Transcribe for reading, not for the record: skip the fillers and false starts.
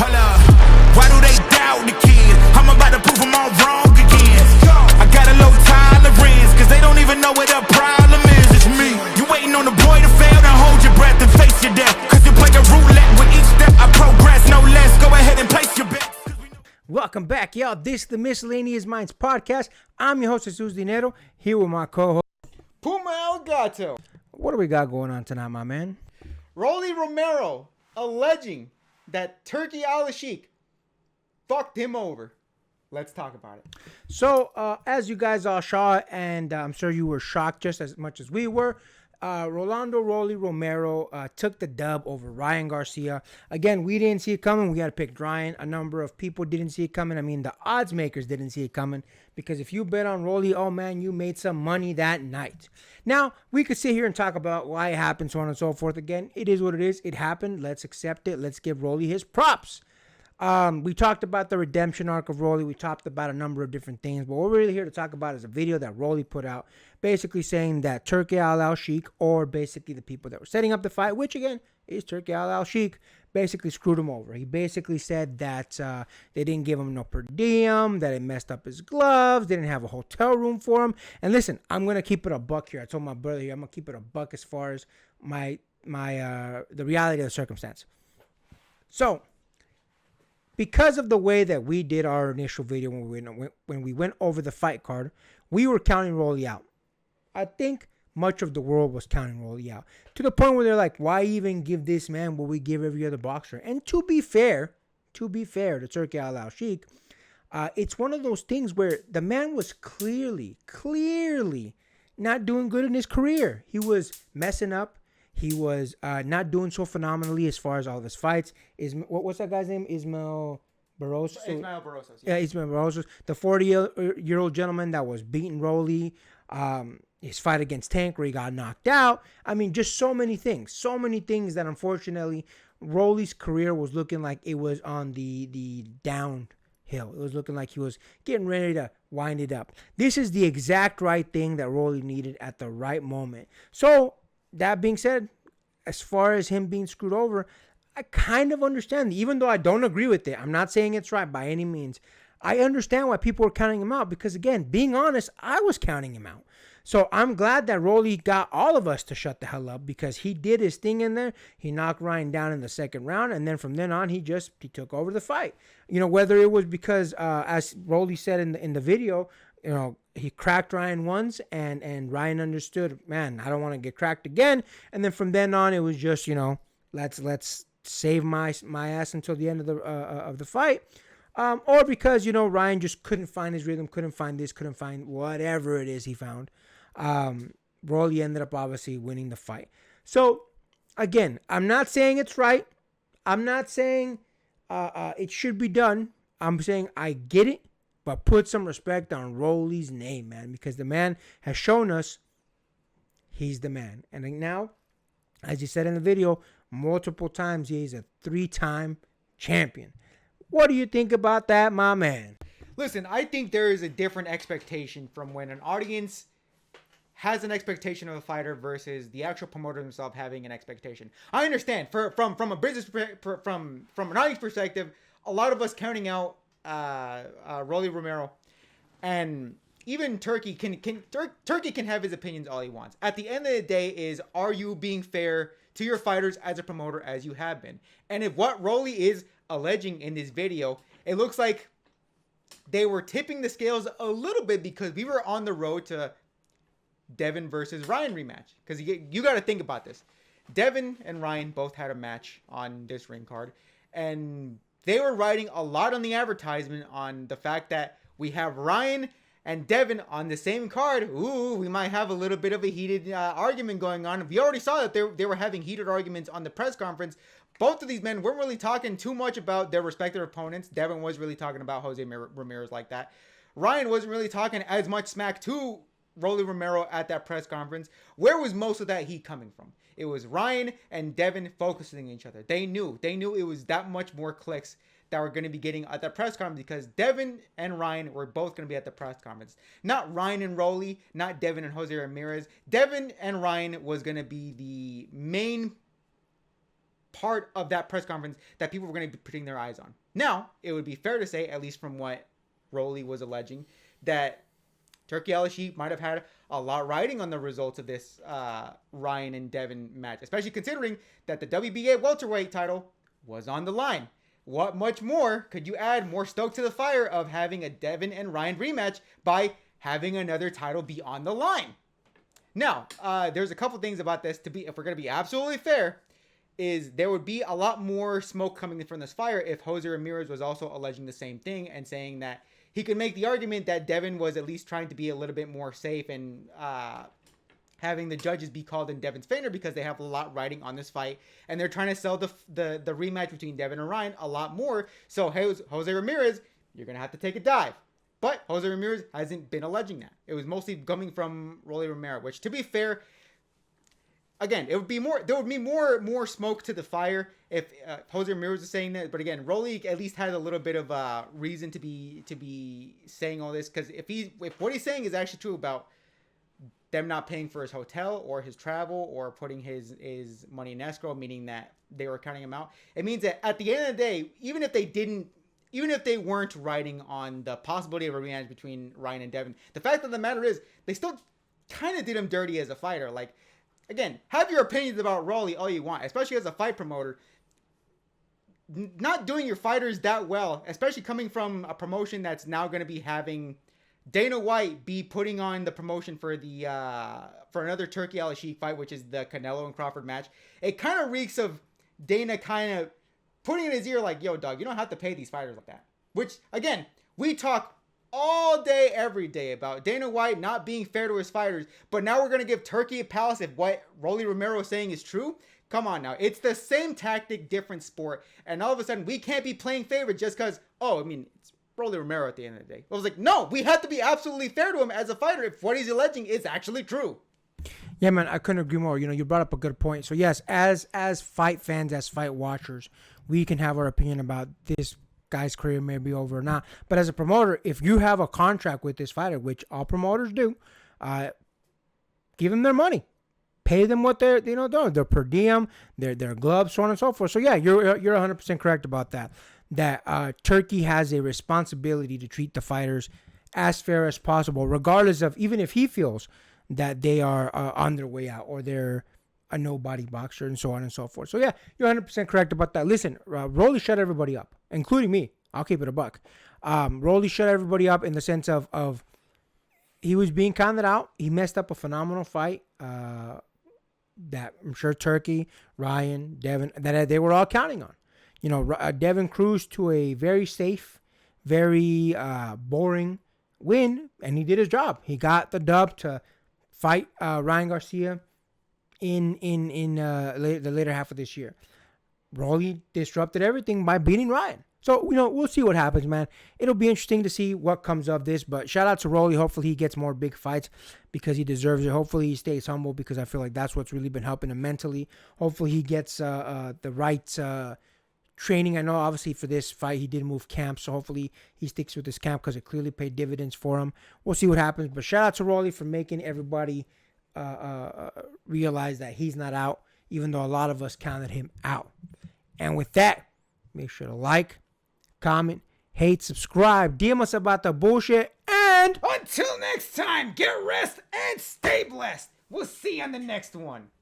Hold up, why do they doubt the kid? I'm about to prove them all wrong again. I got a low tolerance, cause they don't even know what the problem is. It's me. You waiting on the boy to fail, then hold your breath and face your death. Cause you play a roulette with each step I progress, no less. Go ahead and place your bet. Welcome back, y'all. This is the Miscellaneous Minds Podcast. I'm your host, Jesus Dinero, here with my co-host, Puma El Gato. What do we got going on tonight, my man? Rolly Romero alleging that Turki Al-Sheikh fucked him over. Let's talk about it. So, as you guys all saw, and I'm sure you were shocked just as much as we were, Rolly Romero took the dub over Ryan Garcia. Again, we didn't see it coming. We got to pick Ryan. A number of people didn't see it coming. I mean, the odds makers didn't see it coming because if you bet on Rolly, oh man, you made some money that night. Now, we could sit here and talk about why it happened, so on and so forth. Again, it is what it is. It happened. Let's accept it. Let's give Rolly his props. We talked about the redemption arc of Rolly. We talked about a number of different things, but what we're really here to talk about is a video that Rolly put out, basically saying that Turki Al-Sheikh, or basically the people that were setting up the fight, which again is Turki Al-Sheikh, basically screwed him over. He basically said that they didn't give him no per diem, that it messed up his gloves, they didn't have a hotel room for him. And listen, I'm gonna keep it a buck here. I told my brother here, I'm gonna keep it a buck as far as the reality of the circumstance. So, because of the way that we did our initial video when we went over the fight card, we were counting Rolly out. I think much of the world was counting Rolly out. To the point where they're like, why even give this man what we give every other boxer? And to be fair to Turki Al-Sheikh, it's one of those things where the man was clearly not doing good in his career. He was messing up. He was not doing so phenomenally as far as all of his fights. What's that guy's name? Ismael Barroso. Yeah, Ismael Barroso. The 40-year-old gentleman that was beating Rolly. His fight against Tank where he got knocked out. I mean, just so many things. So many things that unfortunately Rolly's career was looking like it was on the downhill. It was looking like he was getting ready to wind it up. This is the exact right thing that Rolly needed at the right moment. So, that being said, as far as him being screwed over, I kind of understand. Even though I don't agree with it, I'm not saying it's right by any means. I understand why people were counting him out because, again, being honest, I was counting him out. So I'm glad that Rolly got all of us to shut the hell up because he did his thing in there. He knocked Ryan down in the second round, and then from then on, he took over the fight. You know, whether it was because, as Rolly said in the video, you know, he cracked Ryan once, and Ryan understood, man, I don't want to get cracked again. And then from then on, it was just, you know, let's save my ass until the end of the fight. Or because, you know, Ryan just couldn't find his rhythm, couldn't find this, couldn't find whatever it is he found. Rolly ended up obviously winning the fight. So, again, I'm not saying it's right. I'm not saying it should be done. I'm saying I get it, but put some respect on Rolly's name, man, because the man has shown us he's the man. And now, as you said in the video, multiple times, he's a 3-time champion. What do you think about that, my man? Listen, I think there is a different expectation from when an audience has an expectation of a fighter versus the actual promoter himself having an expectation. I understand from a business from an audience perspective, a lot of us counting out Rolly Romero, and even Turki can have his opinions all he wants. At the end of the day, are you being fair to your fighters as a promoter as you have been? And if what Rolly is alleging in this video, it looks like they were tipping the scales a little bit because we were on the road to Devin versus Ryan rematch. Because you got to think about this. Devin and Ryan both had a match on this ring card, and they were writing a lot on the advertisement on the fact that we have Ryan and Devin on the same card. Ooh, we might have a little bit of a heated argument going on. We already saw that they were having heated arguments on the press conference. Both of these men weren't really talking too much about their respective opponents. Devin was really talking about Jose Ramirez like that. Ryan wasn't really talking as much smack to Rolly Romero at that press conference. Where was most of that heat coming from? It was Ryan and Devin focusing on each other. They knew it was that much more clicks that were going to be getting at that press conference because Devin and Ryan were both going to be at the press conference. Not Ryan and Rolly, not Devin and Jose Ramirez. Devin and Ryan was going to be the main part of that press conference that people were going to be putting their eyes on. Now, it would be fair to say, at least from what Rolly was alleging, that Turki Al-Sheikh might have had a lot riding on the results of this Ryan and Devin match, especially considering that the WBA welterweight title was on the line. What much more could you add more stoke to the fire of having a Devin and Ryan rematch by having another title be on the line? Now, there's a couple things about this if we're going to be absolutely fair, is there would be a lot more smoke coming from this fire if Jose Ramirez was also alleging the same thing and saying that he could make the argument that Devin was at least trying to be a little bit more safe and having the judges be called in Devin's favor because they have a lot riding on this fight and they're trying to sell the rematch between Devin and Ryan a lot more. So Jose Ramirez, you're going to have to take a dive. But Jose Ramirez hasn't been alleging that. It was mostly coming from Rolly Romero, which, to be fair, again, there would be more smoke to the fire if Jose Ramirez was saying that. But again, Rolly at least had a little bit of reason to be saying all this, because if what he's saying is actually true about them not paying for his hotel or his travel or putting his money in escrow, meaning that they were counting him out, it means that at the end of the day, even if they weren't riding on the possibility of a rematch between Ryan and Devin, the fact of the matter is they still kind of did him dirty as a fighter. Like, again, have your opinions about Rolly all you want, especially as a fight promoter. Not doing your fighters that well, especially coming from a promotion that's now going to be having Dana White be putting on the promotion for another Turki Al-Sheikh fight, which is the Canelo and Crawford match. It kind of reeks of Dana kind of putting in his ear like, yo, dog, you don't have to pay these fighters like that. Which, again, we talk all day, every day about Dana White not being fair to his fighters, but now we're going to give Turki a pass if what Rolly Romero is saying is true? Come on now. It's the same tactic, different sport, and all of a sudden we can't be playing favorite just because, it's Rolly Romero at the end of the day. I was like, no, we have to be absolutely fair to him as a fighter if what he's alleging is actually true. Yeah, man, I couldn't agree more. You brought up a good point. So yes, as fight fans, as fight watchers, we can have our opinion about this guy's career may be over or not. But as a promoter, if you have a contract with this fighter, which all promoters do, give them their money, pay them what they're their per diem, their gloves, so on and so forth. So yeah, you're 100% correct about that. That Turki has a responsibility to treat the fighters as fair as possible, regardless of even if he feels that they are on their way out or they're a nobody boxer and so on and so forth. So yeah, you're 100% correct about that. Listen, Rolly shut everybody up, including me. I'll keep it a buck. Rolly shut everybody up in the sense of he was being counted out. He messed up a phenomenal fight that I'm sure Turki, Ryan, Devin, that they were all counting on. Devin cruised to a very safe, very boring win, and he did his job. He got the dub to fight Ryan Garcia in the later half of this year. Rolly disrupted everything by beating Ryan. So, we'll see what happens, man. It'll be interesting to see what comes of this. But shout out to Rolly. Hopefully he gets more big fights because he deserves it. Hopefully he stays humble because I feel like that's what's really been helping him mentally. Hopefully he gets the right training. I know obviously for this fight he did move camps. So hopefully he sticks with this camp because it clearly paid dividends for him. We'll see what happens. But shout out to Rolly for making everybody realize that he's not out, even though a lot of us counted him out. And with that, make sure to like, comment, hate, subscribe, DM us about the bullshit, and until next time, get rest and stay blessed. We'll see you on the next one.